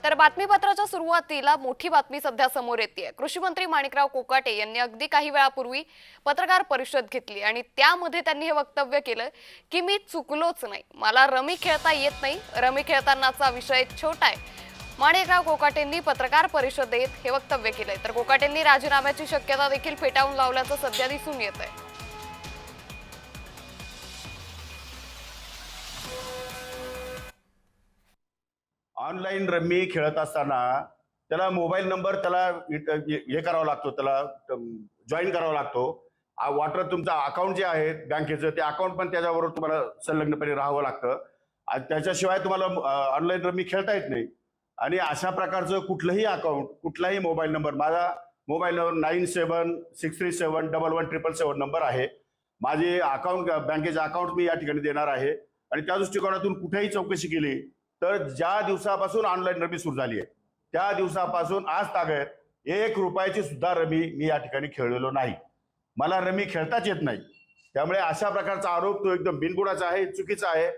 तर बातमीपत्राच्या सुरुवातीला मोठी बातमी सध्या समोर येते। कृषी मंत्री माणिकराव कोकाटे यांनी अगदी काही वेळापूर्वी पत्रकार परिषद घेतली आणि त्यामध्ये त्यांनी हे वक्तव्य केलं की मी चुकलोच नाही, मला रमी खेळता येत नाही, रमी खेळतानाचा विषय छोटा आहे। माणिकराव कोकाटेंनी पत्रकार परिषदेत हे वक्तव्य केलंय। तर कोकाटेंनी राजीनाम्याची शक्यता देखील फेटाळून लावल्याचं सध्या दिसून येत आहे। ऑनलाईन रम्मी खेळत असताना त्याला मोबाईल नंबर त्याला हे करावा लागतो, त्याला जॉईन करावा लागतो। वाटर तुमचा अकाउंट जे आहे बँकेचं ते अकाउंट पण त्याच्याबरोबर तुम्हाला संलग्नपणे राहावं लागतं आणि त्याच्याशिवाय तुम्हाला ऑनलाईन रम्मी खेळता येत नाही। आणि अशा प्रकारचं कुठलंही अकाउंट, कुठलाही मोबाईल नंबर, माझा मोबाईल नंबर 9763711777 नंबर आहे। माझे अकाउंट, बँकेचे अकाउंट मी या ठिकाणी देणार आहे आणि त्या दृष्टिकोनातून कुठेही चौकशी केली तर ज्या दिवसापासून ऑनलाईन रमी सुरू झाली आहे त्या दिवसापासून आज तागत 1 रुपयाची सुद्धा रमी मी या ठिकाणी खेळलेलो नाही। मला रमी खेळताच येत नाही। त्यामुळे अशा प्रकारचा आरोप तो एकदम बिनबुडाचा आहे, चुकीचा आहे